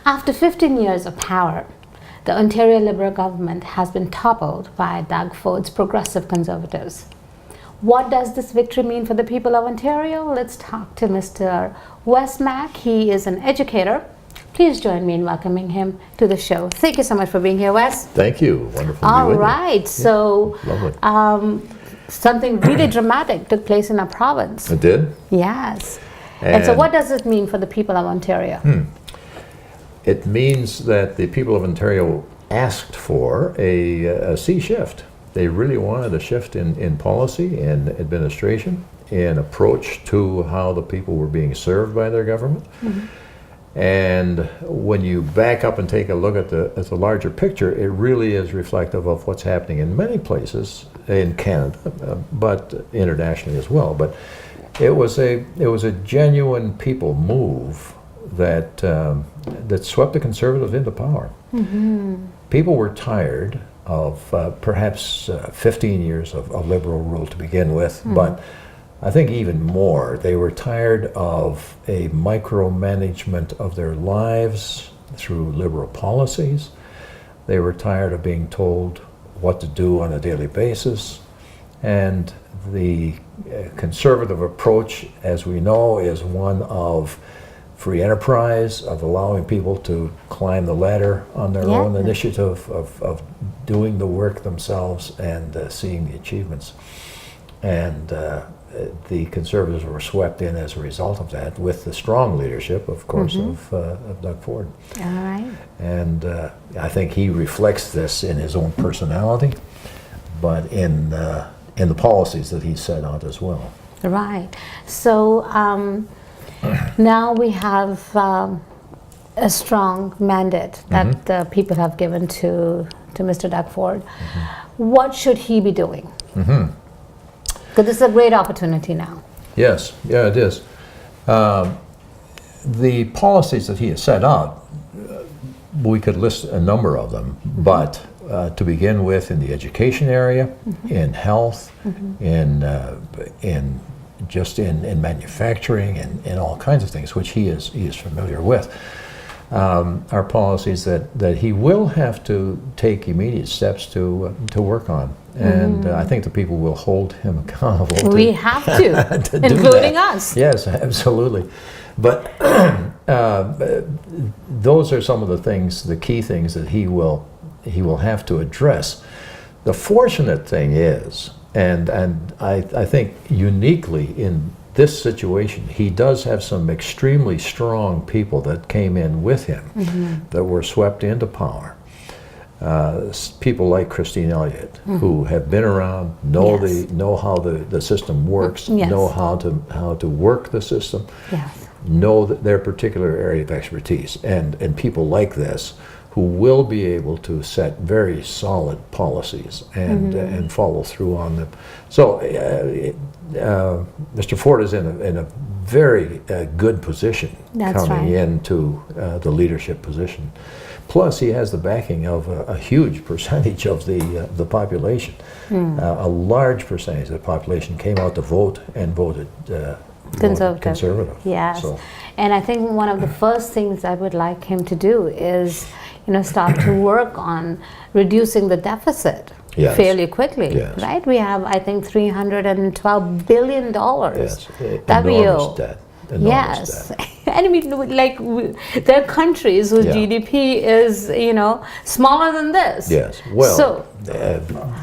After 15 years of power, the Ontario Liberal government has been toppled by Doug Ford's progressive Conservatives. What does this victory mean for the people of Ontario? Let's talk to Mr. Wes Mack. He is an educator. Please join me in welcoming him to the show. Thank you so much for being here, Wes. Thank you. Wonderful to be with you. All right. So, lovely. Something really dramatic took place in our province. It did? Yes. And so what does it mean for the people of Ontario? It means that the people of Ontario asked for a sea shift. They really wanted a shift in policy, in administration, in approach to how the people were being served by their government. And when you back up and take a look at the larger picture, it really is reflective of what's happening in many places in Canada, but internationally as well. But it was a genuine people move that that swept the Conservatives into power. People were tired of perhaps 15 years of Liberal rule to begin with, but I think even more, they were tired of a micromanagement of their lives through Liberal policies. They were tired of being told what to do on a daily basis. And the Conservative approach, as we know, is one of free enterprise, of allowing people to climb the ladder on their own initiative, of doing the work themselves and seeing the achievements. And the Conservatives were swept in as a result of that, with the strong leadership, of course, of Doug Ford. All right. And I think he reflects this in his own personality, but in the policies that he set out as well. Right. So now we have a strong mandate that the people have given to Mr. Doug Ford. What should he be doing? Because this is a great opportunity now. Yes, yeah, it is. The policies that he has set out, we could list a number of them, but to begin with, in the education area, in health, in manufacturing, and in all kinds of things, which he is familiar with, are policies that he will have to take immediate steps to work on. And I think the people will hold him accountable. We have to including us. Yes, absolutely. But those are some of the things, the key things that he will have to address. The fortunate thing is, and I think uniquely in this situation, he does have some extremely strong people that came in with him that were swept into power. People like Christine Elliott, who have been around, know how the system works, know how to work the system, know their particular area of expertise, and people like this who will be able to set very solid policies and follow through on them. So Mr. Ford is in a very good position coming into the leadership position. Plus, he has the backing of a huge percentage of the population. A large percentage of the population came out to vote and voted Conservative. Yes, and I think one of the first things I would like him to do is, start to work on reducing the deficit fairly quickly. Right? We have, I think, $312 billion that we owe. Debt. Enormous debt. And I mean, there are countries whose GDP is, smaller than this. Yes. Well, so,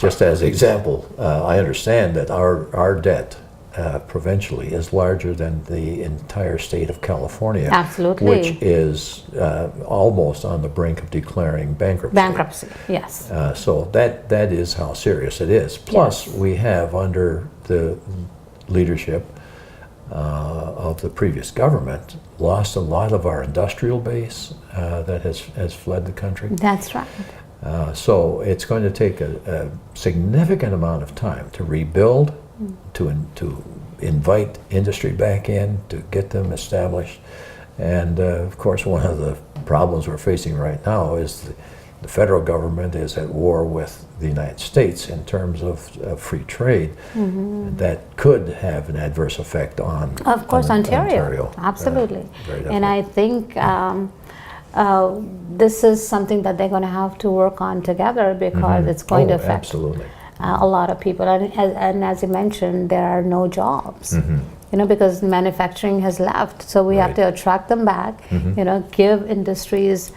just as an example, I understand that our debt provincially is larger than the entire state of California. Absolutely. Which is almost on the brink of declaring bankruptcy. Bankruptcy, yes. So that is how serious it is. Plus, we have, under the leadership of the previous government, lost a lot of our industrial base that has fled the country. That's right. So it's going to take a significant amount of time to rebuild, to invite industry back in, to get them established. And of course, one of the problems we're facing right now is the federal government is at war with the United States in terms of free trade. That could have an adverse effect on, of course, Ontario. Absolutely. And I think this is something that they're going to have to work on together, because it's going to affect absolutely. A lot of people. And as you mentioned, there are no jobs. Because manufacturing has left, so we have to attract them back. Give industries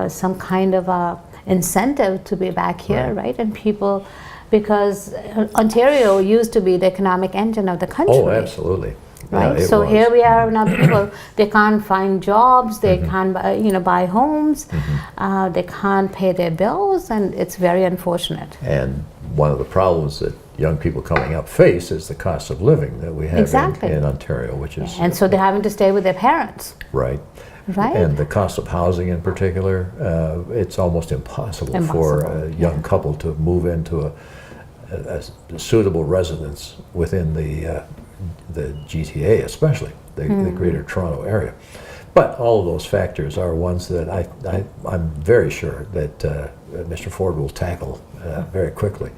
some kind of a incentive to be back here, right? And people, because Ontario used to be the economic engine of the country. Oh, absolutely. Right. Yeah, so here we are now. People, they can't find jobs. They can't buy homes. They can't pay their bills, and it's very unfortunate. And one of the problems that young people coming up face is the cost of living that we have in Ontario, which is and so they're having to stay with their parents. Right. And the cost of housing in particular, it's almost impossible for a young couple to move into a suitable residence within the GTA, especially the Greater Toronto area. But all of those factors are ones that I'm very sure that Mr. Ford will tackle very quickly.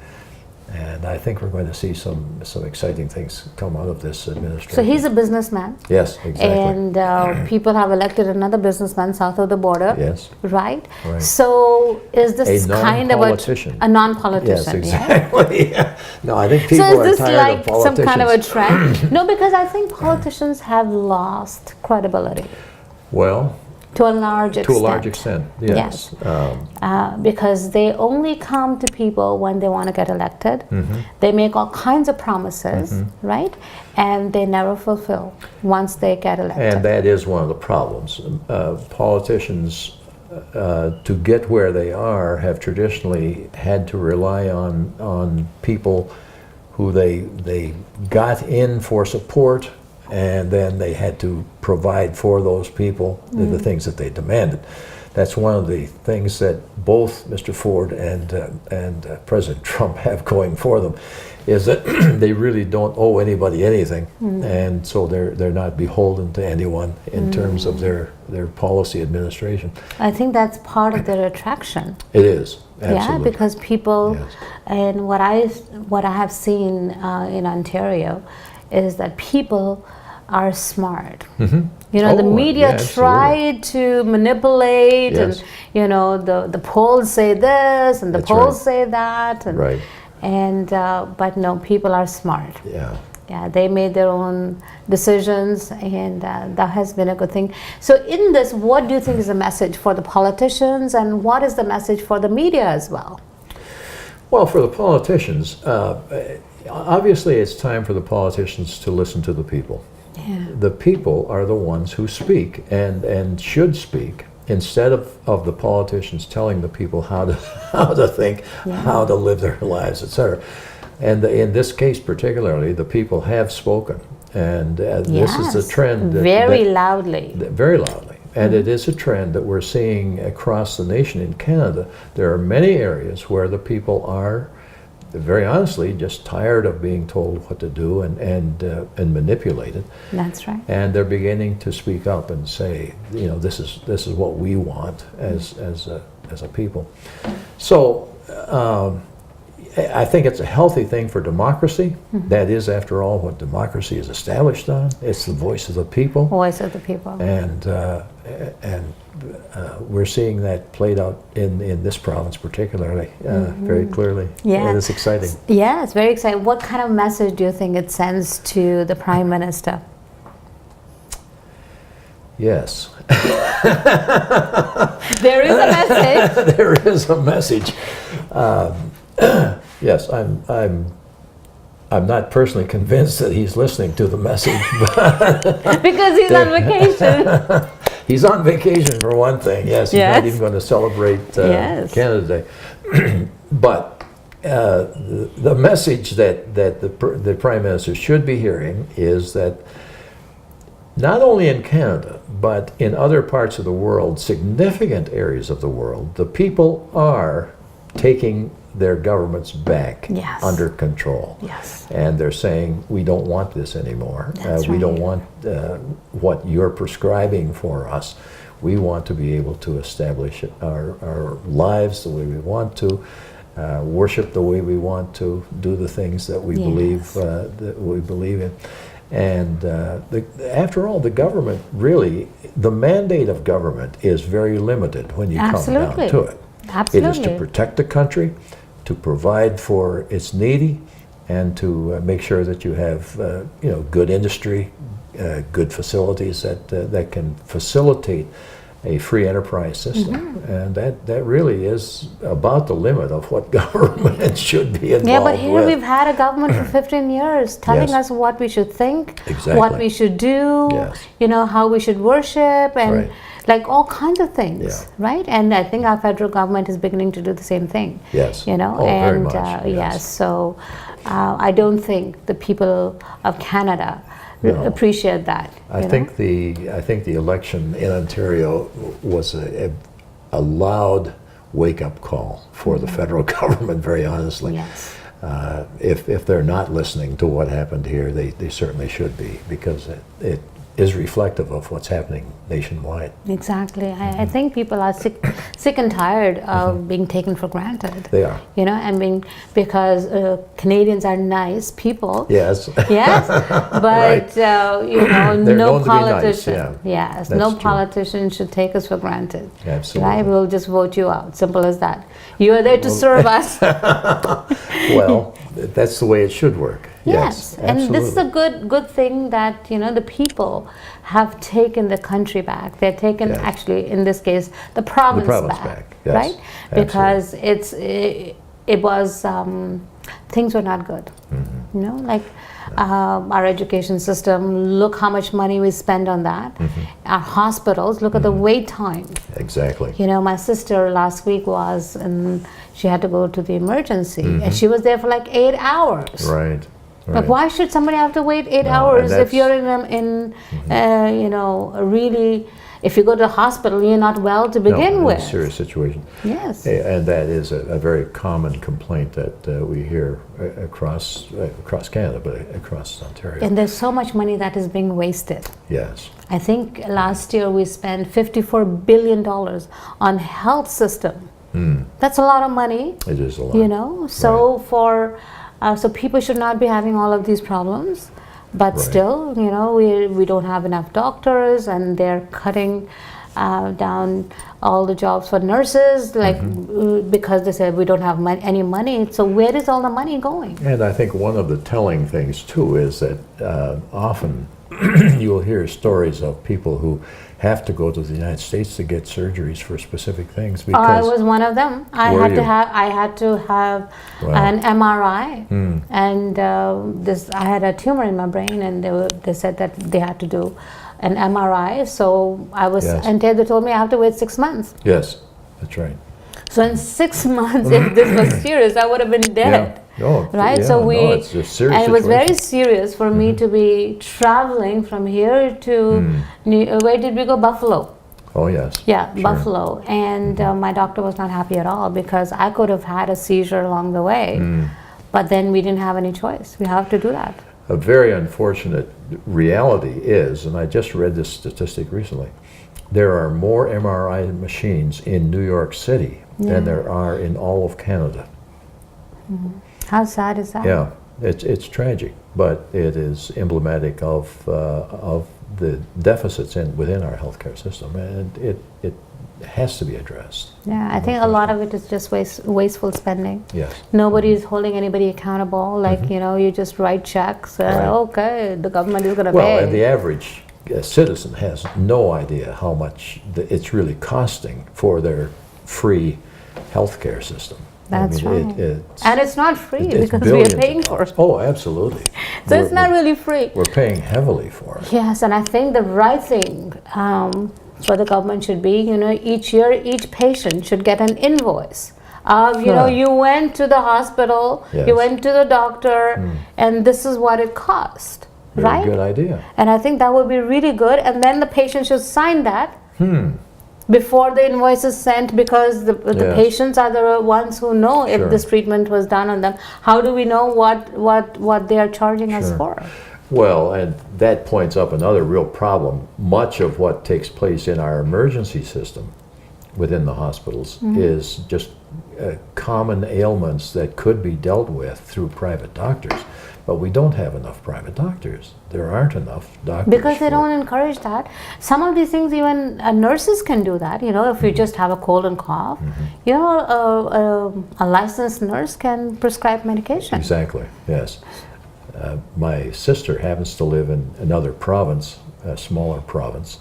And I think we're going to see some exciting things come out of this administration. So he's a businessman. Yes, exactly. And people have elected another businessman south of the border. Yes. Right? So is this kind of a non-politician? Yes, exactly. Yeah. No, I think people are tired of politicians. So is this like some kind of a trend? No, because I think politicians have lost credibility. Well, to a large extent. To a large extent, yes. Because they only come to people when they want to get elected. They make all kinds of promises, right? And they never fulfill once they get elected. And that is one of the problems. Politicians, to get where they are, have traditionally had to rely on people who they got in for support, and then they had to provide for those people the things that they demanded. That's one of the things that both Mr. Ford and President Trump have going for them, is that they really don't owe anybody anything, and so they're not beholden to anyone in terms of their policy administration. I think that's part of their attraction. It is, absolutely. Yeah, because people, and what I have seen in Ontario is that people are smart. The media tried to manipulate, and the polls say this and the polls say that, and but no, people are smart. Yeah, they made their own decisions, and that has been a good thing. So in this, what do you think is the message for the politicians, and what is the message for the media as well? Well, for the politicians, obviously it's time for the politicians to listen to the people. The people are the ones who speak and should speak, instead of the politicians telling the people how to think, how to live their lives, etc. And in this case particularly, the people have spoken, and this is a trend very loudly. And it is a trend that we're seeing across the nation. In Canada, there are many areas where the people are, very honestly, just tired of being told what to do and manipulated. That's right. And they're beginning to speak up and say, this is what we want as a people. So I think it's a healthy thing for democracy. That is, after all, what democracy is established on. It's the voice of the people. Voice of the people. And we're seeing that played out in this province particularly, very clearly. And it's exciting. Yeah, it's very exciting. What kind of message do you think it sends to the Prime Minister? Yes. There is a message. There is a message. Yes, I'm not personally convinced that he's listening to the message, but because he's on vacation. He's on vacation for one thing. Yes, he's not even going to celebrate Canada Day. But the message that the Prime Minister should be hearing is that not only in Canada, but in other parts of the world, significant areas of the world, the people are taking their governments back under control. And they're saying, we don't want this anymore. We don't want what you're prescribing for us. We want to be able to establish our lives the way we want to, worship the way we want to, do the things that we believe in. And after all, the government really, the mandate of government is very limited when you come down to it. Absolutely. It is to protect the country, to provide for its needy, and to make sure that you have good industry, good facilities that can facilitate a free enterprise system. And that really is about the limit of what government should be involved with. Yeah, but here we've had a government for 15 years telling us what we should think, what we should do, how we should worship, and like all kinds of things, right? And I think our federal government is beginning to do the same thing. Yes. And very much, yes, so I don't think the people of Canada appreciate that. I think the election in Ontario was a loud wake-up call for the federal government, very honestly. Yes. If they're not listening to what happened here, they certainly should be, because it is reflective of what's happening nationwide. Exactly. I think people are sick and tired of being taken for granted. They are. Because Canadians are nice people. Yes. Yes. But no politician. Nice, yes. No politician should take us for granted. Absolutely. Right? We'll just vote you out. Simple as that. You are there to serve us. Well, that's the way it should work. Yes, and this is a good thing that the people have taken the country back. They're taken actually, in this case, the province back. Yes. Right? Because it was things were not good. Our education system. Look how much money we spend on that. Our hospitals. Look at the wait time. Exactly. My sister last week was, and she had to go to the emergency, and she was there for like 8 hours. Right. Like, why should somebody have to wait 8 hours if you're in really, if you go to the hospital, you're not well to begin with? It's a serious situation. Yes. And that is a very common complaint that we hear across Canada, but across Ontario. And there's so much money that is being wasted. Yes. I think last year we spent $54 billion on health system. That's a lot of money. It is a lot. So so people should not be having all of these problems, but still, we don't have enough doctors, and they're cutting down all the jobs for nurses, because they said we don't have any money. So where is all the money going? And I think one of the telling things too is that often you'll hear stories of people who have to go to the United States to get surgeries for specific things. Because I was one of them. I had to have an MRI, and I had a tumor in my brain, and they said that they had to do an MRI. So I was, and they told me I have to wait 6 months. Yes, that's right. So in 6 months, if this was serious, I would have been dead. Right? It's a serious and it was very serious for me to be traveling from here to where did we go? Buffalo. Oh yes. Yeah, sure. Buffalo. And my doctor was not happy at all, because I could have had a seizure along the way, but then we didn't have any choice. We have to do that. A very unfortunate reality is, and I just read this statistic recently, there are more MRI machines in New York City than there are in all of Canada. How sad is that? Yeah, it's tragic, but it is emblematic of the deficits within our healthcare system, and it has to be addressed. Yeah, I think a lot of it is just wasteful spending. Yes. Nobody is holding anybody accountable. Like, you just write checks. Okay, the government is going to pay. Well, and the average citizen has no idea how much it's really costing for their free healthcare system. That's right. And it's not free, because we are paying for it. Oh, absolutely. So it's not really free. We're paying heavily for it. Yes, and I think the right thing for the government should be, each year, each patient should get an invoice of, you went to the hospital, you went to the doctor, and this is what it cost. Right? Good idea. And I think that would be really good. And then the patient should sign that before the invoice is sent, because the patients are the ones who know if this treatment was done on them. How do we know what they are charging us for? Well, and that points up another real problem. Much of what takes place in our emergency system within the hospitals is just common ailments that could be dealt with through private doctors. But we don't have enough private doctors. There aren't enough doctors. Because they don't encourage that. Some of these things, even nurses can do that. You know, if you just have a cold and cough, you know, a licensed nurse can prescribe medication. Exactly, yes. My sister happens to live in another province, a smaller province.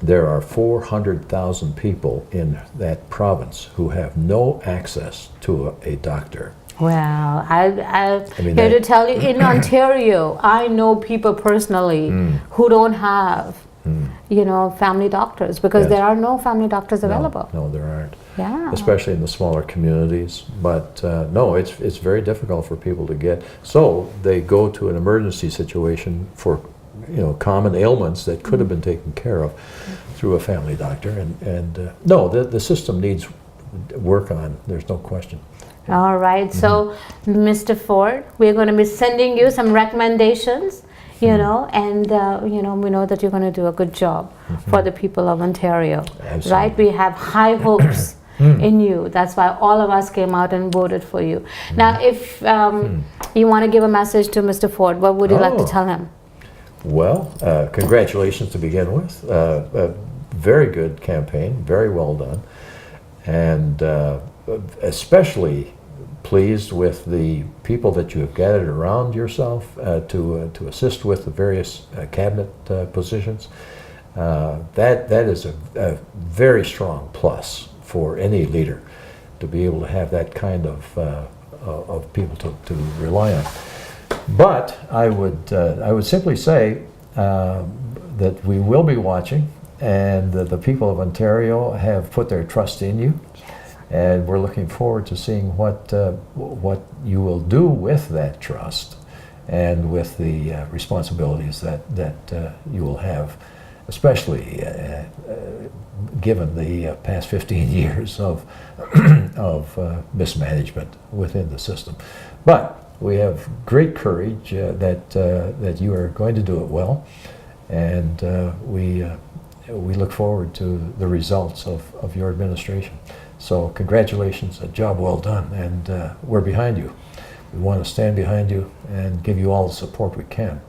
There are 400,000 people in that province who have no access to a doctor. Well, I mean, here to tell you, in Ontario, I know people personally who don't have, you know, family doctors, because there are no family doctors available. No, there aren't. Yeah. Especially in the smaller communities. But no, it's very difficult for people to get. So they go to an emergency situation for, you know, common ailments that could have been taken care of through a family doctor. And no, the system needs work on. There's no question. All right, so Mr. Ford, we're going to be sending you some recommendations, you know, and you know, we know that you're going to do a good job for the people of Ontario. Absolutely. Right? We have high hopes in you. That's why all of us came out and voted for you. Now, if you want to give a message to Mr. Ford, what would you like to tell him? Well, congratulations to begin with. A very good campaign, very well done, and especially pleased with the people that you have gathered around yourself to assist with the various cabinet positions. That is a very strong plus for any leader, to be able to have that kind of people to rely on. But I would simply say that we will be watching, and the people of Ontario have put their trust in you. And we're looking forward to seeing what you will do with that trust, and with the responsibilities that you will have, especially given the past 15 years of mismanagement within the system. But we have great courage that you are going to do it well, and we look forward to the results of your administration. So congratulations, a job well done, and we're behind you. We want to stand behind you and give you all the support we can.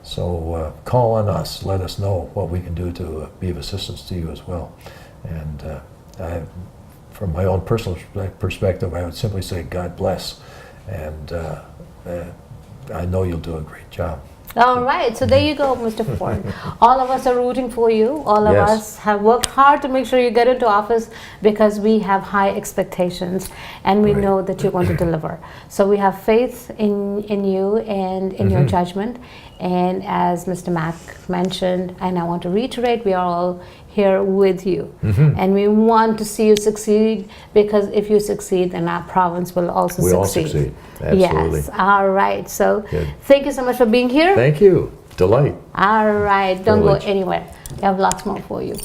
So call on us, let us know what we can do to be of assistance to you as well. And from my own personal perspective, I would simply say God bless, and I know you'll do a great job. All right, so there you go, Mr. Ford. All of us are rooting for you. All of us have worked hard to make sure you get into office, because we have high expectations, and we know that you're going to deliver. So we have faith in you and in your judgment. And as Mr. Mack mentioned, and I want to reiterate, we are all here with you. And we want to see you succeed, because if you succeed, then our province will also succeed. We all succeed, absolutely. Yes, all right. So thank you so much for being here. Thank you. Delight. All right, don't go anywhere. We have lots more for you.